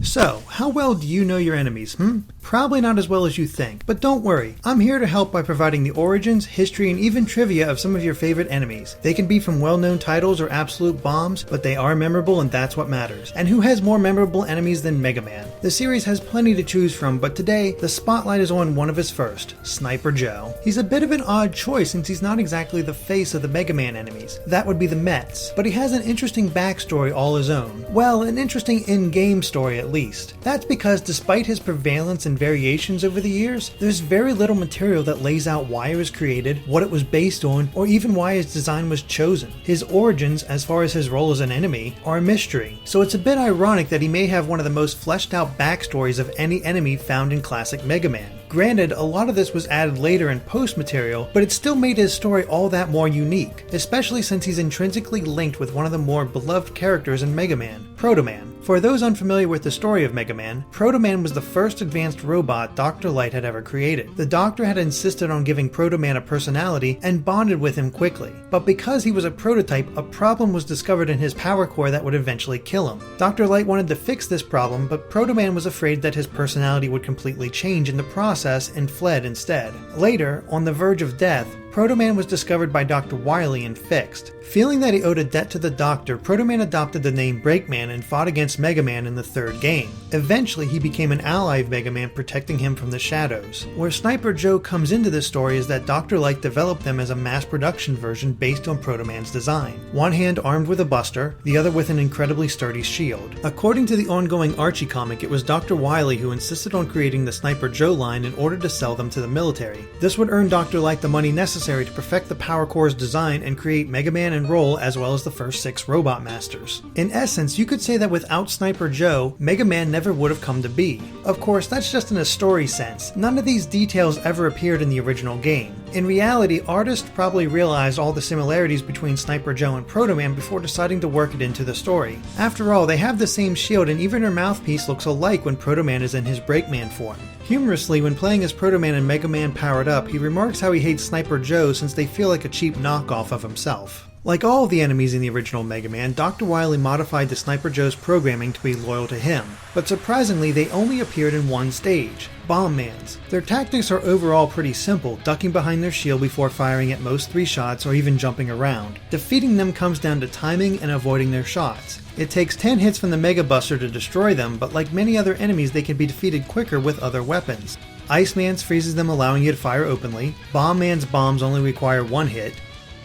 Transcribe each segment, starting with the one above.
So, how well do you know your enemies, Probably not as well as you think, but don't worry, I'm here to help by providing the origins, history, and even trivia of some of your favorite enemies. They can be from well-known titles or absolute bombs, but they are memorable and that's what matters. And who has more memorable enemies than Mega Man? The series has plenty to choose from, but today, the spotlight is on one of his first, Sniper Joe. He's a bit of an odd choice since he's not exactly the face of the Mega Man enemies. That would be the Mets, but he has an interesting backstory all his own. Well, an interesting in-game story at least. That's because despite his prevalence and variations over the years, there's very little material that lays out why it was created, what it was based on, or even why his design was chosen. His origins, as far as his role as an enemy, are a mystery, so it's a bit ironic that he may have one of the most fleshed out backstories of any enemy found in classic Mega Man. Granted, a lot of this was added later in post material, but it still made his story all that more unique, especially since he's intrinsically linked with one of the more beloved characters in Mega Man, Proto Man. For those unfamiliar with the story of Mega Man, Proto Man was the first advanced robot Dr. Light had ever created. The Doctor had insisted on giving Proto Man a personality and bonded with him quickly, but because he was a prototype, a problem was discovered in his power core that would eventually kill him. Dr. Light wanted to fix this problem, but Proto Man was afraid that his personality would completely change in the process and fled instead. Later, on the verge of death, Proto Man was discovered by Dr. Wily and fixed. Feeling that he owed a debt to the Doctor, Proto Man adopted the name Breakman and fought against Mega Man in the third game. Eventually, he became an ally of Mega Man, protecting him from the shadows. Where Sniper Joe comes into this story is that Dr. Light developed them as a mass production version based on Proto Man's design. One hand armed with a buster, the other with an incredibly sturdy shield. According to the ongoing Archie comic, it was Dr. Wily who insisted on creating the Sniper Joe line in order to sell them to the military. This would earn Dr. Light the money necessary to perfect the Power Core's design and create Mega Man and Roll as well as the first 6 Robot Masters. In essence, you could say that without Sniper Joe, Mega Man never would have come to be. Of course, that's just in a story sense. None of these details ever appeared in the original game. In reality, artists probably realized all the similarities between Sniper Joe and Proto Man before deciding to work it into the story. After all, they have the same shield and even her mouthpiece looks alike when Proto Man is in his Breakman form. Humorously, when playing as Proto Man and Mega Man powered up, he remarks how he hates Sniper Joe since they feel like a cheap knockoff of himself. Like all of the enemies in the original Mega Man, Dr. Wily modified the Sniper Joe's programming to be loyal to him, but surprisingly they only appeared in one stage, Bomb Man's. Their tactics are overall pretty simple, ducking behind their shield before firing at most 3 shots or even jumping around. Defeating them comes down to timing and avoiding their shots. It takes 10 hits from the Mega Buster to destroy them, but like many other enemies they can be defeated quicker with other weapons. Iceman's freezes them, allowing you to fire openly. Bomb Man's bombs only require 1 hit.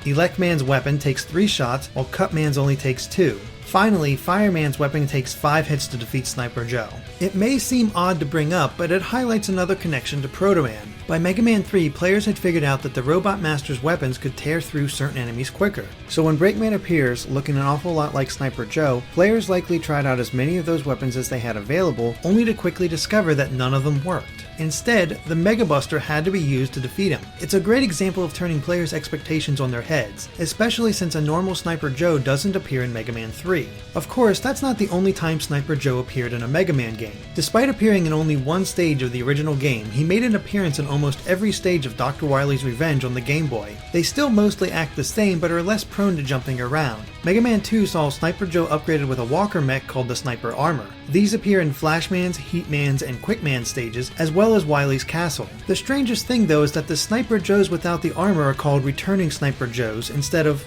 Elect Man's weapon takes 3 shots, while Cut Man's only takes 2. Finally, Fireman's weapon takes 5 hits to defeat Sniper Joe. It may seem odd to bring up, but it highlights another connection to Proto Man. By Mega Man 3, players had figured out that the Robot Master's weapons could tear through certain enemies quicker. So when Breakman appears, looking an awful lot like Sniper Joe, players likely tried out as many of those weapons as they had available, only to quickly discover that none of them worked. Instead, the Mega Buster had to be used to defeat him. It's a great example of turning players' expectations on their heads, especially since a normal Sniper Joe doesn't appear in Mega Man 3. Of course, that's not the only time Sniper Joe appeared in a Mega Man game. Despite appearing in only one stage of the original game, he made an appearance in almost every stage of Dr. Wily's Revenge on the Game Boy. They still mostly act the same, but are less prone to jumping around. Mega Man 2 saw Sniper Joe upgraded with a walker mech called the Sniper Armor. These appear in Flashman's, Heatman's, and Quickman stages, as well as Wily's Castle. The strangest thing though is that the Sniper Joes without the armor are called Returning Sniper Joes instead of,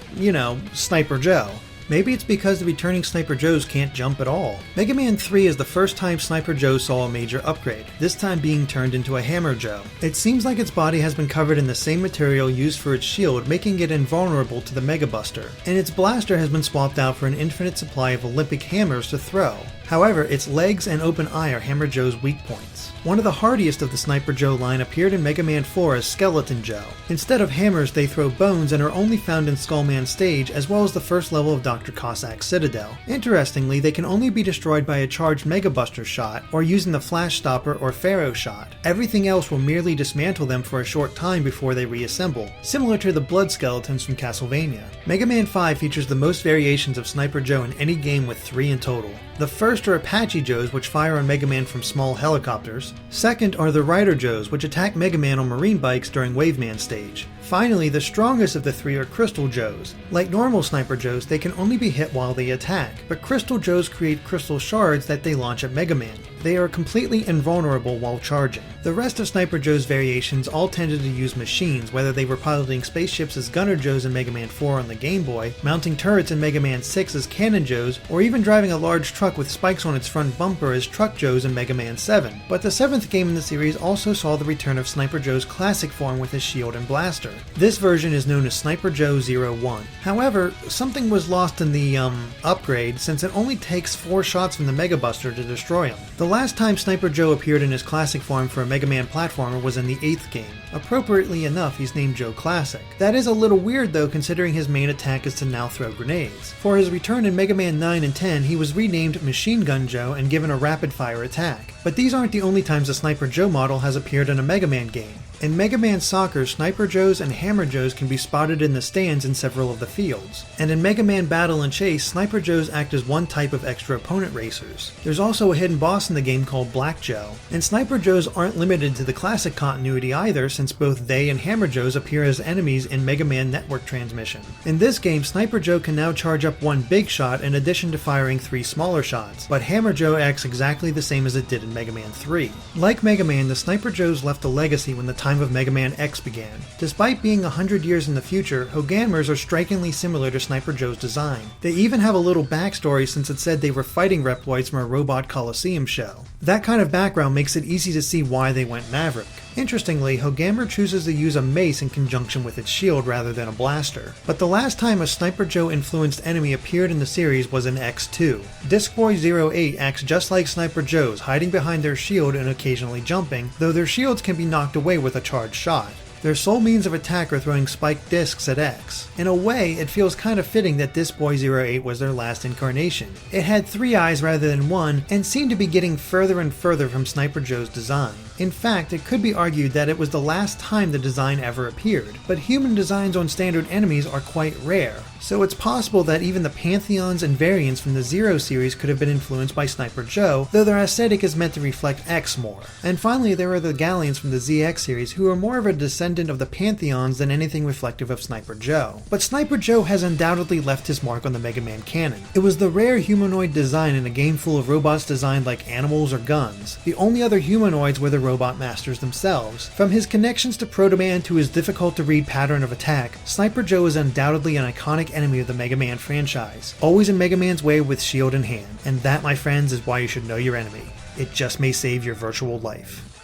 Sniper Joe. Maybe it's because the returning Sniper Joes can't jump at all. Mega Man 3 is the first time Sniper Joe saw a major upgrade, this time being turned into a Hammer Joe. It seems like its body has been covered in the same material used for its shield, making it invulnerable to the Mega Buster, and its blaster has been swapped out for an infinite supply of Olympic hammers to throw. However, its legs and open eye are Hammer Joe's weak points. One of the hardiest of the Sniper Joe line appeared in Mega Man 4 as Skeleton Joe. Instead of hammers, they throw bones and are only found in Skullman's stage as well as the first level of Dr. Cossack's Citadel. Interestingly, they can only be destroyed by a charged Mega Buster shot or using the Flash Stopper or Pharaoh shot. Everything else will merely dismantle them for a short time before they reassemble, similar to the Blood Skeletons from Castlevania. Mega Man 5 features the most variations of Sniper Joe in any game with 3 in total. The first first are Apache Joes, which fire on Mega Man from small helicopters. Second are the Rider Joes, which attack Mega Man on marine bikes during Wave Man stage. Finally, the strongest of the three are Crystal Joes. Like normal Sniper Joes, they can only be hit while they attack, but Crystal Joes create crystal shards that they launch at Mega Man. They are completely invulnerable while charging. The rest of Sniper Joe's variations all tended to use machines, whether they were piloting spaceships as Gunner Joes in Mega Man 4 on the Game Boy, mounting turrets in Mega Man 6 as Cannon Joes, or even driving a large truck with spikes on its front bumper as Truck Joes in Mega Man 7. But the 7th game in the series also saw the return of Sniper Joe's classic form with his shield and blaster. This version is known as Sniper Joe 01. However, something was lost in the, upgrade, since it only takes 4 shots from the Mega Buster to destroy him. The last time Sniper Joe appeared in his classic form for a Mega Man platformer was in the 8th game. Appropriately enough, he's named Joe Classic. That is a little weird though, considering his main attack is to now throw grenades. For his return in Mega Man 9 and 10, he was renamed Machine Gun Joe and given a rapid fire attack. But these aren't the only times the Sniper Joe model has appeared in a Mega Man game. In Mega Man Soccer, Sniper Joes and Hammer Joes can be spotted in the stands in several of the fields. And in Mega Man Battle and Chase, Sniper Joes act as one type of extra opponent racers. There's also a hidden boss in the game called Black Joe. And Sniper Joes aren't limited to the classic continuity either, since both they and Hammer Joes appear as enemies in Mega Man Network Transmission. In this game, Sniper Joe can now charge up one big shot in addition to firing 3 smaller shots, but Hammer Joe acts exactly the same as it did in Mega Man 3. Like Mega Man, the Sniper Joes left a legacy when the time of Mega Man X began. Despite being 100 years in the future, Hoganmers are strikingly similar to Sniper Joe's design. They even have a little backstory, since it said they were fighting Reploids from a Robot Coliseum show. That kind of background makes it easy to see why they went Maverick. Interestingly, Hoganmer chooses to use a mace in conjunction with its shield rather than a blaster. But the last time a Sniper Joe influenced enemy appeared in the series was in X2. Disc Boy 08 acts just like Sniper Joes, hiding behind their shield and occasionally jumping, though their shields can be knocked away with a charged shot. Their sole means of attack are throwing spiked discs at X. In a way, it feels kind of fitting that Disc Boy 08 was their last incarnation. It had 3 eyes rather than 1, and seemed to be getting further and further from Sniper Joe's design. In fact, it could be argued that it was the last time the design ever appeared, but human designs on standard enemies are quite rare, so it's possible that even the pantheons and variants from the Zero series could have been influenced by Sniper Joe, though their aesthetic is meant to reflect X more. And finally, there are the Galleons from the ZX series, who are more of a descendant of the pantheons than anything reflective of Sniper Joe. But Sniper Joe has undoubtedly left his mark on the Mega Man canon. It was the rare humanoid design in a game full of robots designed like animals or guns. The only other humanoids were the robot masters themselves. From his connections to Proto Man to his difficult-to-read pattern of attack, Sniper Joe is undoubtedly an iconic enemy of the Mega Man franchise, always in Mega Man's way with shield in hand. And that, my friends, is why you should know your enemy. It just may save your virtual life.